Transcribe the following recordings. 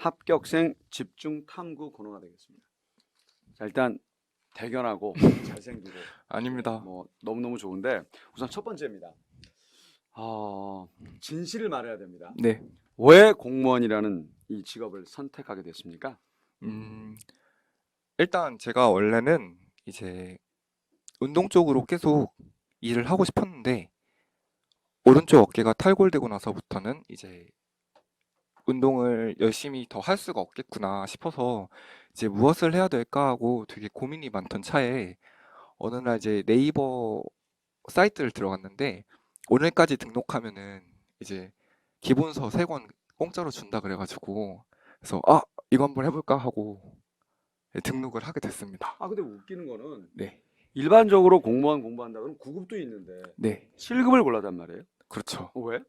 합격생 집중 탐구 코너가 되겠습니다. 자, 일단 대견하고 잘생기고 아닙니다. 뭐 너무너무 좋은데 우선 첫 번째입니다. 진실을 말해야 됩니다. 네. 왜 공무원이라는 이 직업을 선택하게 됐습니까? 음, 일단 제가 원래는 이제 운동 쪽으로 계속 일을 하고 싶었는데 오른쪽 어깨가 탈골되고 나서부터는 이제 운동을 열심히 더 할 수가 없겠구나 싶어서 이제 무엇을 해야 될까 하고 되게 고민이 많던 차에 어느 날 이제 네이버 사이트를 들어갔는데 오늘까지 등록하면은 이제 기본서 3권 공짜로 준다 그래가지고 그래서 이거 한번 해볼까 하고 등록을 하게 됐습니다. 근데 웃기는 거는 네, 일반적으로 공무원 공부한다 그러면 9급도 있는데 네, 7급을 골랐단 말이에요. 그렇죠. 왜?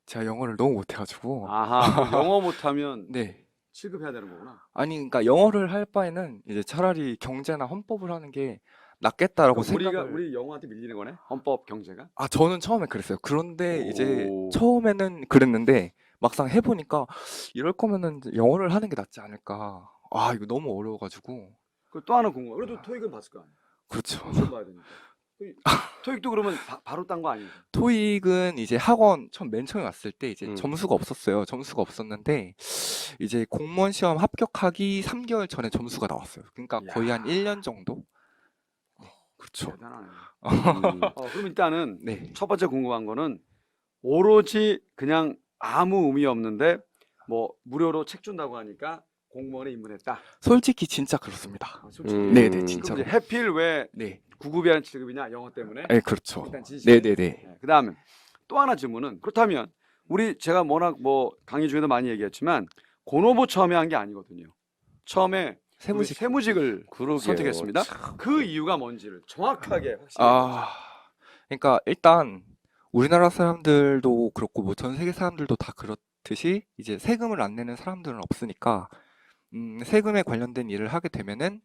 제가 영어를 너무 못해가지고 아하, 그 영어 못하면 네, 7급 해야 되는 거구나. 아니 그러니까 영어를 할 바에는 이제 차라리 경제나 헌법을 하는 게 낫겠다라고 생각을 우리 영어한테 밀리는 거네? 헌법 경제가? 저는 처음에 그랬어요. 그런데 이제 오. 처음에는 그랬는데 막상 해보니까 이럴 거면은 이제 영어를 하는 게 낫지 않을까. 이거 너무 어려워가지고. 그 또 하나 궁금해. 그래도 토익은 봤을 거 아니야? 그렇죠. 시험 봐야 되니까. 토익도 그러면 바로 딴 거 아니에요? 토익은 이제 학원 맨 처음에 왔을 때 이제 음. 점수가 없었어요. 점수가 없었는데 이제 공무원 시험 합격하기 3개월 전에 점수가 나왔어요. 그러니까 거의 한 1년 정도? 네, 그렇죠. 대단하네. 그럼 일단은 네. 첫 번째 궁금한 거는 오로지 그냥 아무 의미 없는데 뭐 무료로 책 준다고 하니까 공무원에 입문했다. 솔직히 진짜 그렇습니다. 솔직히. 네네, 그럼 진짜로. 이제 해필 왜 네. 9급이 아니라 7급이냐? 영어 때문에? 네, 그렇죠. 일단 진실. 네네네. 그다음에 또 하나 질문은 그렇다면 제가 워낙 뭐 강의 중에도 많이 얘기했지만 공노부 처음에 한 게 아니거든요. 처음에 세무직. 세무직을 그러게요. 선택했습니다. 그 이유가 뭔지를 정확하게 확실히 그러니까 일단 우리나라 사람들도 그렇고 뭐 전 세계 사람들도 다 그렇듯이 이제 세금을 안 내는 사람들은 없으니까 세금에 관련된 일을 하게 되면은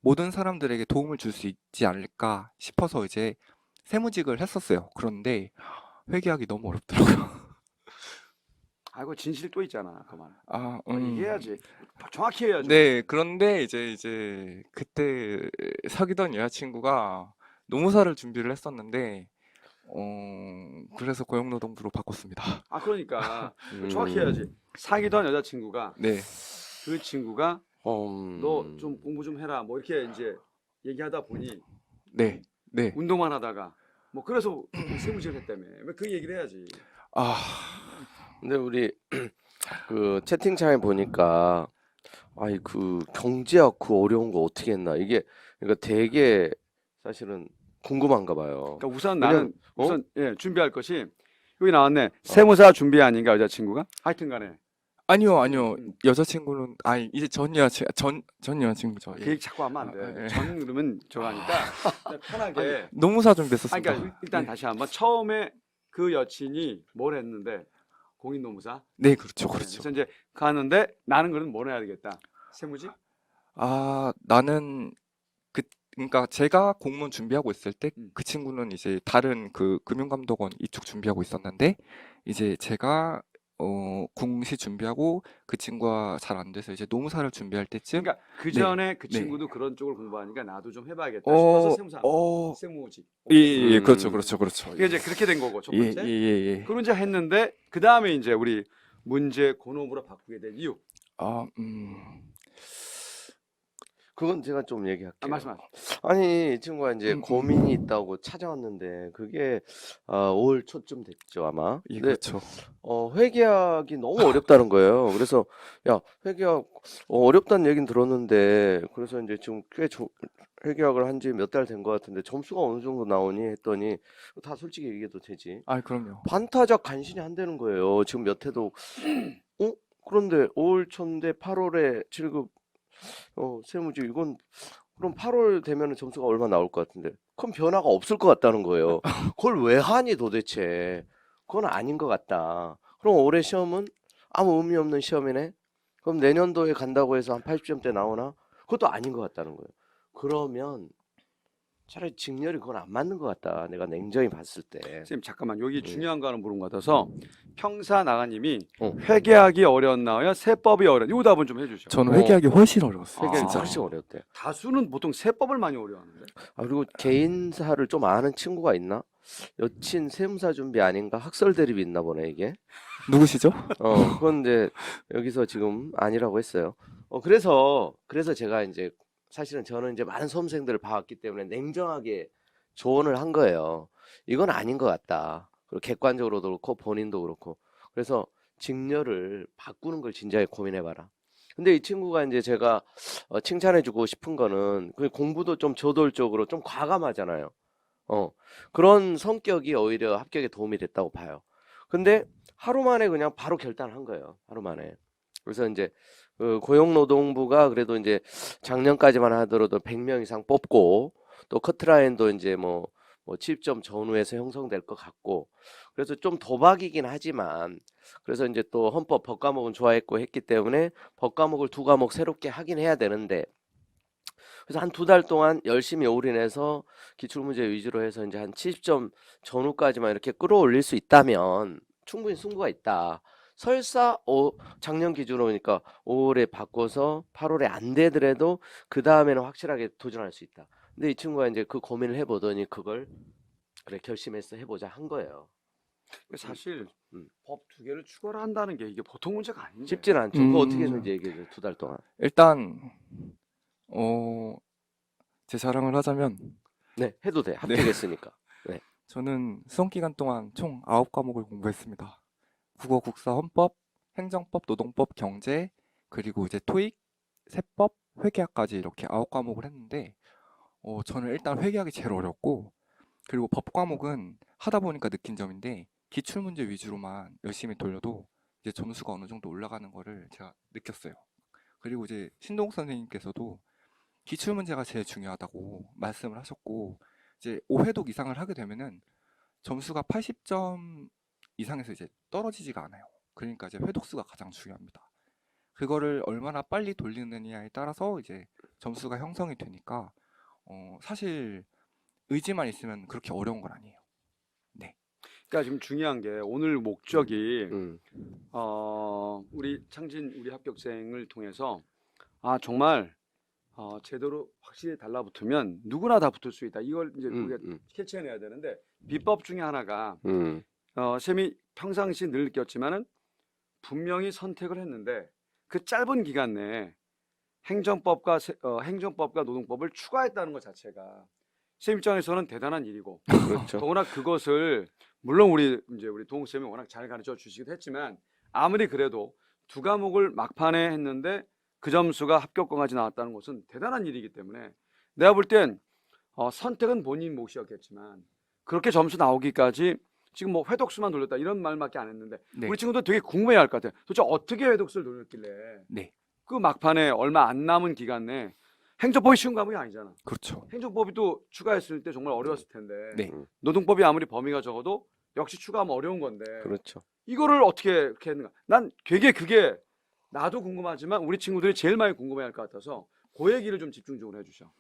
모든 사람들에게 도움을 줄 수 있지 않을까 싶어서 이제 세무직을 했었어요. 그런데 회계하기 너무 어렵더라고요. 아이고 진실 또 있잖아. 그만. 아, 얘기해야지. 정확히 해야죠. 네, 그런데 이제 그때 사귀던 여자친구가 노무사를 준비를 했었는데 그래서 고용노동부로 바꿨습니다. 그러니까 정확히 해야지. 사귀던 여자친구가 네, 그 친구가 너 좀 공부 좀 해라. 뭐 이렇게 이제 얘기하다 보니 네, 네. 운동만 하다가 뭐 그래서 세무직을 했다며. 왜 그 얘기를 해야지. 근데 우리 그 채팅창에 보니까 그 경제학 그 어려운 거 어떻게 했나 이게 그러니까 되게 사실은 궁금한가 봐요. 그러니까 우선 왜냐면, 나는 우선 준비할 것이 여기 나왔네. 세무사 준비 아닌가 여자친구가? 하여튼간에 아니요. 여자친구는 이제 전 여자친구죠. 그 얘기 자꾸 하면 안 돼. 전 그러면 저거 하니까 편하게. 노무사 준비했었습니다. 그러니까 일단 다시 한번 처음에 그 여친이 뭘 했는데 공인노무사. 네, 그렇죠. 그래서 이제 가는데 나는 그럼 뭘 해야 되겠다. 세무직? 나는 그러니까 제가 공무원 준비하고 있을 때 그 친구는 이제 다른 그 금융감독원 이쪽 준비하고 있었는데 이제 제가 국시 준비하고 그 친구가 잘 안 돼서 이제 노무사를 준비할 때쯤 그러니까 그 전에 그 네. 친구도 그런 쪽을 공부하니까 나도 좀 해봐야겠다 싶어서 세무사. 세무직. 예, 음. 그렇죠. 그게 이제 그렇게 된 거고 첫 번째. 예. 그런 이제 했는데 그 다음에 이제 우리 문제 고노부로 바꾸게 된 이유. 그건 제가 좀 얘기할게요. 말씀하세요. 아니 이 친구가 이제 고민이 있다고 찾아왔는데 그게 5월 초쯤 됐죠 아마. 예, 근데 그렇죠. 회계학이 너무 어렵다는 거예요. 그래서 야 회계학 어렵다는 얘긴 들었는데 그래서 이제 지금 꽤 회계학을 한 지 몇 달 된 것 같은데 점수가 어느 정도 나오니 했더니 다 솔직히 얘기해도 되지. 그럼요. 반타작 간신히 한다는 거예요. 지금 몇 해도 그런데 5월 초인데 8월에 7급 세무직 이건 그럼 8월 되면은 점수가 얼마 나올 것 같은데 큰 변화가 없을 것 같다는 거예요. 그걸 왜 하니 도대체? 그건 아닌 것 같다. 그럼 올해 시험은 아무 의미 없는 시험이네. 그럼 내년도에 간다고 해서 한 80점대 나오나? 그것도 아닌 것 같다는 거예요. 그러면 차라리 직렬이 그건 안 맞는 것 같다. 내가 냉정히 봤을 때. 선생님 잠깐만 여기 네. 중요한 거 하나 물은 것 같아서 평사 나가님이 어. 회계하기 어려웠나요? 세법이 어려웠나요? 이 답은 좀 해주죠. 저는 어. 회계하기 훨씬 어려웠어요. 회계가 진짜. 훨씬 어려웠대. 다수는 보통 세법을 많이 어려워하는데. 아, 그리고 개인사를 좀 아는 친구가 있나? 여친 세무사 준비 아닌가? 학설 대립이 있나 보네, 이게. 누구시죠? 그건 이제 여기서 지금 아니라고 했어요. 그래서 제가 이제 사실은 저는 이제 많은 수험생들을 봐왔기 때문에 냉정하게 조언을 한 거예요. 이건 아닌 것 같다. 그리고 객관적으로도 그렇고 본인도 그렇고. 그래서 직렬을 바꾸는 걸 진지하게 고민해봐라. 근데 이 친구가 이제 제가 칭찬해주고 싶은 거는 그 공부도 좀 저돌적으로 좀 과감하잖아요. 그런 성격이 오히려 합격에 도움이 됐다고 봐요. 근데 하루 만에 그냥 바로 결단한 거예요. 하루 만에. 그래서 이제 그 고용노동부가 그래도 이제 작년까지만 하더라도 100명 이상 뽑고 또 커트라인도 이제 뭐 취입점 전후에서 형성될 것 같고 그래서 좀 도박이긴 하지만 그래서 이제 또 헌법 법과목은 좋아했고 했기 때문에 법과목을 2과목 새롭게 하긴 해야 되는데 그래서 한 2달 동안 열심히 올인해서 기출문제 위주로 해서 이제 한 70점 전후까지만 이렇게 끌어올릴 수 있다면 충분히 승부가 있다. 설사 작년 기준으로 보니까 5월에 바꿔서 8월에 안 되더라도 그 다음에는 확실하게 도전할 수 있다. 근데 이 친구가 이제 그 고민을 해보더니 그걸 그래 결심해서 해보자 한 거예요. 사실 음. 법 2개를 추가를 한다는 게 이게 보통 문제가 아닌데. 쉽진 않죠. 그거 어떻게 음. 했는지 얘기해줘. 2달 동안. 일단 제 자랑을 하자면 네, 해도 돼. 합격했으니까. 저는 수험 기간 동안 총 9과목을 공부했습니다. 국어, 국사, 헌법, 행정법, 노동법, 경제, 그리고 이제 토익, 세법, 회계학까지 이렇게 9과목을 했는데 저는 일단 회계학이 제일 어렵고 그리고 법 과목은 하다 보니까 느낀 점인데 기출문제 위주로만 열심히 돌려도 이제 점수가 어느 정도 올라가는 거를 제가 느꼈어요. 그리고 이제 신동욱 선생님께서도 기출문제가 제일 중요하다고 말씀을 하셨고 이제 5회독 이상을 하게 되면은 점수가 80점 이상에서 이제 떨어지지가 않아요. 그러니까 이제 회독수가 가장 중요합니다. 그거를 얼마나 빨리 돌리느냐에 따라서 이제 점수가 형성이 되니까 사실 의지만 있으면 그렇게 어려운 건 아니에요. 그러니까 지금 중요한 게 오늘 목적이 음. 우리 창진 우리 합격생을 통해서 정말 제대로 확실히 달라붙으면 누구나 다 붙을 수 있다. 이걸 이제 우리가 캐치해내야 되는데 비법 중에 하나가 쌤이 평상시 늘 느꼈지만은 분명히 선택을 했는데 그 짧은 기간 내에 행정법과 노동법을 추가했다는 것 자체가 쌤 입장에서는 대단한 일이고 그렇죠. 더구나 그것을 물론 우리 동욱 쌤이 워낙 잘 가르쳐 주시기도 했지만 아무리 그래도 2과목을 막판에 했는데 그 점수가 합격권까지 나왔다는 것은 대단한 일이기 때문에 내가 볼 땐 선택은 본인 몫이었겠지만 그렇게 점수 나오기까지 지금 뭐 회독수만 돌렸다 이런 말밖에 안 했는데 네. 우리 친구도 되게 궁금해할 것 같아요. 도대체 어떻게 회독수를 돌렸길래 네. 그 막판에 얼마 안 남은 기간 내에 행정법이 쉬운 과목이 아니잖아. 그렇죠. 행정법이 또 추가했을 때 정말 어려웠을 텐데 네. 노동법이 아무리 범위가 적어도 역시 추가하면 어려운 건데 그렇죠. 이거를 어떻게 이렇게 했는가? 난 되게 그게 나도 궁금하지만 우리 친구들이 제일 많이 궁금해할 것 같아서 그 얘기를 좀 집중적으로 해주셔.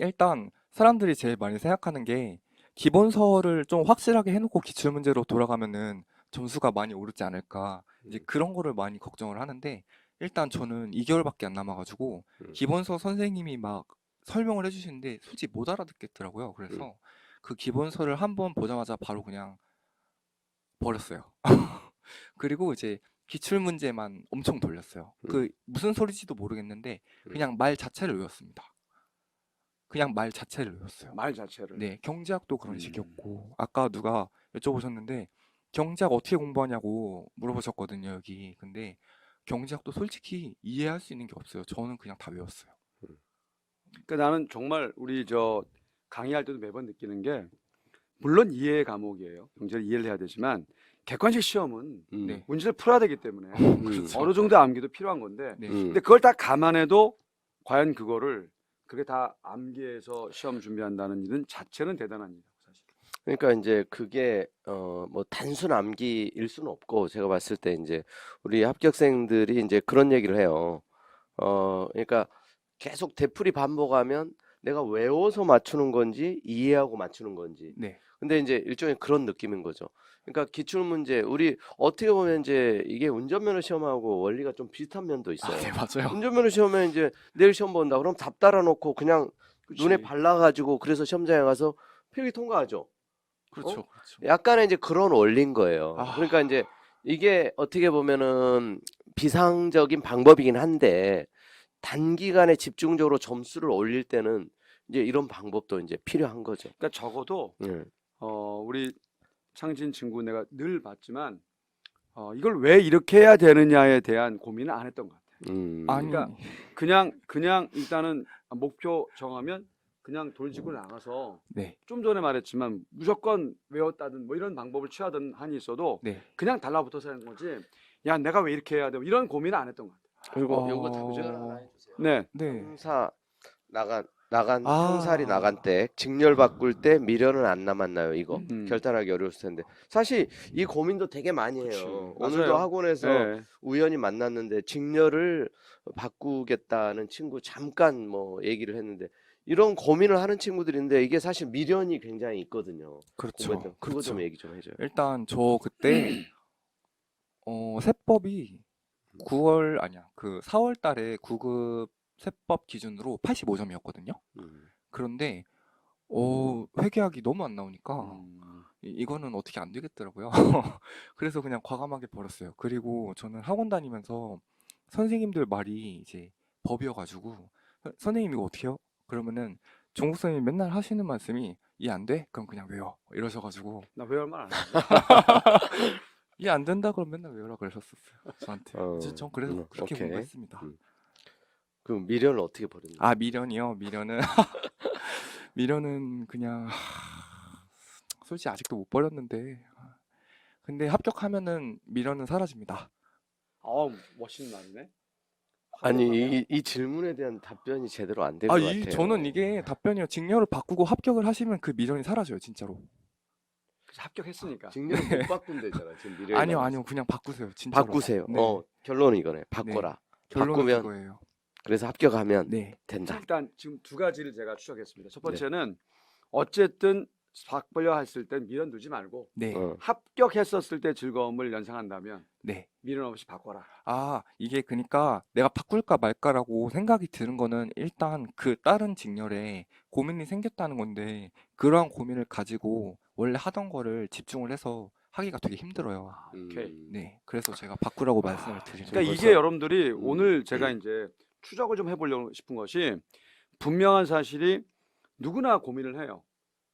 일단 사람들이 제일 많이 생각하는 게 기본서를 좀 확실하게 해놓고 기출문제로 돌아가면은 점수가 많이 오르지 않을까 이제 그런 거를 많이 걱정을 하는데 일단 저는 2개월밖에 안 남아가지고 기본서 선생님이 막 설명을 해주시는데 솔직히 못 알아듣겠더라고요. 그래서 그 기본서를 한번 보자마자 바로 그냥 버렸어요. 그리고 이제 기출문제만 엄청 돌렸어요. 그 무슨 소리지도 모르겠는데 그냥 말 자체를 외웠습니다. 그냥 말 자체를 외웠어요. 말 자체를. 네, 경제학도 그런 식이었고 아까 누가 여쭤보셨는데 경제학 어떻게 공부하냐고 물어보셨거든요, 여기. 근데 경제학도 솔직히 이해할 수 있는 게 없어요. 저는 그냥 다 외웠어요. 그러니까 나는 정말 우리 강의할 때도 매번 느끼는 게 물론 이해의 과목이에요. 경제를 이해를 해야 되지만 객관식 시험은 네. 문제를 풀어야 되기 때문에 그렇죠. 어느 정도 암기도 필요한 건데 네. 근데 그걸 다 감안해도 과연 그거를 그게 다 암기해서 시험 준비한다는 일은 자체는 대단한 일이라고 사실. 그러니까 이제 그게 뭐 단순 암기일 수는 없고 제가 봤을 때 이제 우리 합격생들이 이제 그런 얘기를 해요. 그러니까 계속 되풀이 반복하면 내가 외워서 맞추는 건지 이해하고 맞추는 건지. 네. 근데 이제 일종의 그런 느낌인 거죠. 그러니까 기출 문제 우리 어떻게 보면 이제 이게 운전면허 시험하고 원리가 좀 비슷한 면도 있어요. 네, 맞아요. 운전면허 시험에 이제 내일 시험 본다. 그럼 답 따라놓고 그냥 눈에 그치. 발라가지고 그래서 시험장에 가서 필기 통과하죠. 그렇죠. 그렇죠. 약간의 이제 그런 원리인 거예요. 아. 그러니까 이제 이게 어떻게 보면은 비상적인 방법이긴 한데 단기간에 집중적으로 점수를 올릴 때는 이제 이런 방법도 이제 필요한 거죠. 그러니까 적어도 예. 우리 창진 친구 내가 늘 봤지만 이걸 왜 이렇게 해야 되느냐에 대한 고민을 안 했던 것 같아요. 아니, 그러니까 그냥 일단은 목표 정하면 그냥 돌직구 나가서 네. 좀 전에 말했지만 무조건 외웠다든 뭐 이런 방법을 취하든 한이 있어도 네. 그냥 달라붙어서 하는 거지. 야 내가 왜 이렇게 해야 돼? 이런 고민을 안 했던 것 같아요. 그리고 어. 요거 답변 하나 해주세요. 네. 네. 형사 나간 아. 형살이 나간 때 직렬 바꿀 때 미련은 안 남았나요? 이거 음. 결단하기 어려웠을 텐데 사실 이 고민도 되게 많이 해요. 그치. 오늘도 맞아요. 학원에서 네. 우연히 만났는데 직렬을 바꾸겠다는 친구 잠깐 뭐 얘기를 했는데 이런 고민을 하는 친구들인데 이게 사실 미련이 굉장히 있거든요. 그렇죠. 공부할 때. 그거 그렇죠. 좀 얘기 좀 해줘요. 일단 저 그때 세법이 9월 아니야. 그 4월 달에 9급 세법 기준으로 85점이었거든요. 그런데 회계학이 너무 안 나오니까 이거는 어떻게 안 되겠더라고요. 그래서 그냥 과감하게 버렸어요. 그리고 저는 학원 다니면서 선생님들 말이 이제 법이어가지고 선생님 이거 어떻게 해요? 그러면은 종국 선생님이 맨날 하시는 말씀이 이해 안 돼? 그럼 그냥 외워 이러셔가지고 나 외울 말 안 했는데. 이해 안 된다 그럼 맨날 외우라 그러셨었어요 저한테. 이제 전 그래서 그렇게 오케이. 공부했습니다. 그럼 미련을 어떻게 버렸나요? 아 미련이요? 미련은 그냥 솔직히 아직도 못 버렸는데 근데 합격하면은 미련은 사라집니다. 멋있는 말이네. 아니 이 질문에 대한 답변이 제대로 안 된 것 같아요. 저는 이게 답변이요. 직렬을 바꾸고 합격을 하시면 그 미련이 사라져요, 진짜로. 그래서 합격했으니까. 직렬을 못 바꾼대잖아 지금 미련이 아니요, 남아서. 아니요, 그냥 바꾸세요, 진짜로. 바꾸세요. 네. 결론은 이거네. 바꿔라. 결론은 바꾸면 그거예요. 그래서 합격하면 네, 된다. 일단 지금 두 가지를 제가 추적했습니다. 첫 네. 번째는 어쨌든 바꾸려 했을 땐 미련 두지 말고 네, 합격했었을 때 즐거움을 연상한다면 네. 미련 없이 바꿔라. 아, 이게 그러니까 내가 바꿀까 말까라고 생각이 드는 거는 일단 그 다른 직렬에 고민이 생겼다는 건데 그러한 고민을 가지고 원래 하던 거를 집중을 해서 하기가 되게 힘들어요. 오케이. 네, 그래서 제가 바꾸라고 말씀을 드리는 그러니까 거죠. 이게 여러분들이 오늘 제가 이제 추적을 좀 해보려고 싶은 것이 분명한 사실이 누구나 고민을 해요.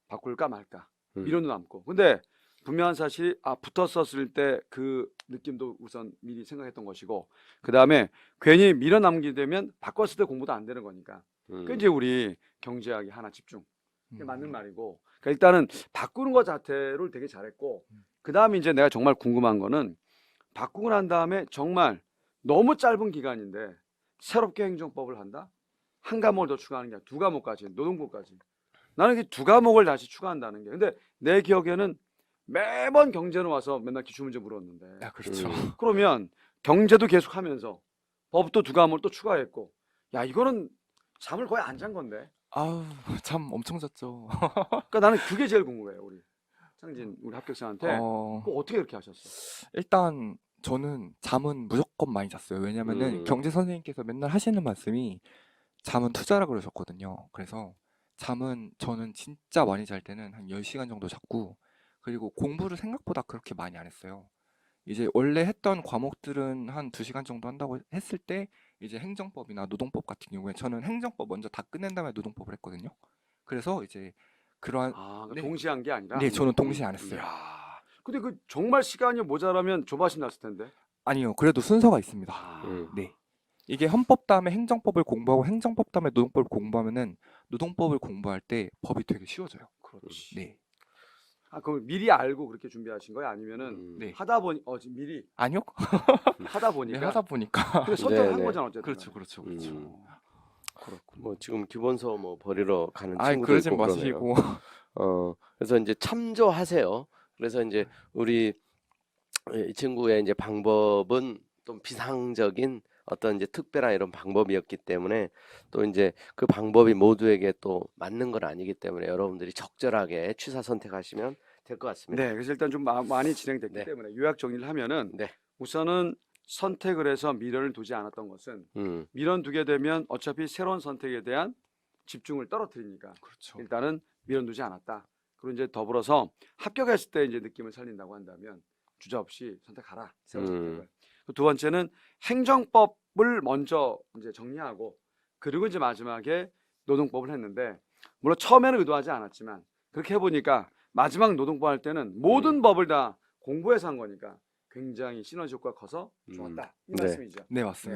바꿀까 말까. 미련도 남고. 근데 분명한 사실이 붙었었을 때 그 느낌도 우선 미리 생각했던 것이고 그 다음에 괜히 미련 남기게 되면 바꿨을 때 공부도 안 되는 거니까. 그 이제 우리 경제학이 하나 집중. 그게 맞는 말이고. 그러니까 일단은 바꾸는 것 자체를 되게 잘했고 그 다음에 이제 내가 정말 궁금한 거는 바꾸고 난 다음에 정말 너무 짧은 기간인데 새롭게 행정법을 한다? 한 과목을 더 추가하는 게 아니라 두 과목까지, 노동법까지. 나는 이 두 과목을 다시 추가한다는 게. 근데 내 기억에는 매번 경제는 와서 맨날 기출문제 물었는데. 아, 그렇죠. 그러면 경제도 계속 하면서 법도 두 과목을 또 추가했고. 야, 이거는 잠을 거의 안 잔 건데. 아우, 잠 엄청 잤죠. 그러니까 나는 그게 제일 궁금해요, 우리 창진 우리 합격생한테. 어, 그거 어떻게 그렇게 하셨어? 일단 저는 잠은 무조건 많이 잤어요. 왜냐면은 경제 선생님께서 맨날 하시는 말씀이 잠은 투자라 그러셨거든요. 그래서 잠은 저는 진짜 많이 잘 때는 한 10시간 정도 잤고 그리고 공부를 생각보다 그렇게 많이 안 했어요. 이제 원래 했던 과목들은 한 2시간 정도 한다고 했을 때 이제 행정법이나 노동법 같은 경우에 저는 행정법 먼저 다 끝낸 다음에 노동법을 했거든요. 그래서 이제 그러한 그러니까 네. 동시에 한 게 아니라. 네, 저는 동시에 안 했어요. 이야. 근데 그 정말 시간이 모자라면 조바심 났을 텐데. 아니요, 그래도 순서가 있습니다. 네. 이게 헌법 다음에 행정법을 공부하고 행정법 다음에 노동법을 공부하면은 노동법을 공부할 때 법이 되게 쉬워져요. 그렇지. 네. 그럼 미리 알고 그렇게 준비하신 거예요? 아니면은 네. 하다 보니 지금 미리 아니요? 하다 네, 보니까. 하다 보니까. 근데 선택한 네네. 거잖아 어쨌든. 그렇죠, 그렇죠, 그렇죠. 그렇군. 뭐 지금 기본서 뭐 버리러 가는 아이, 친구들 그러지 있고 그러네요. 마시고. 그래서 이제 참조하세요. 그래서 이제 우리 이 친구의 이제 방법은 좀 비상적인 어떤 이제 특별한 이런 방법이었기 때문에 또 이제 그 방법이 모두에게 또 맞는 건 아니기 때문에 여러분들이 적절하게 취사 선택하시면 될 것 같습니다. 네, 그래서 일단 좀 많이 진행됐기 네. 때문에 요약 정리를 하면은 네. 우선은 선택을 해서 미련을 두지 않았던 것은 미련 두게 되면 어차피 새로운 선택에 대한 집중을 떨어뜨리니까 그렇죠. 일단은 미련 두지 않았다. 그리고 이제 더불어서 합격했을 때 이제 느낌을 살린다고 한다면 주저없이 선택하라. 새로운 선택을. 두 번째는 행정법을 먼저 이제 정리하고 그리고 이제 마지막에 노동법을 했는데 물론 처음에는 의도하지 않았지만 그렇게 해보니까 마지막 노동법 할 때는 모든 법을 다 공부해서 한 거니까 굉장히 시너지 효과가 커서 좋았다. 이 네. 말씀이죠. 네, 맞습니다.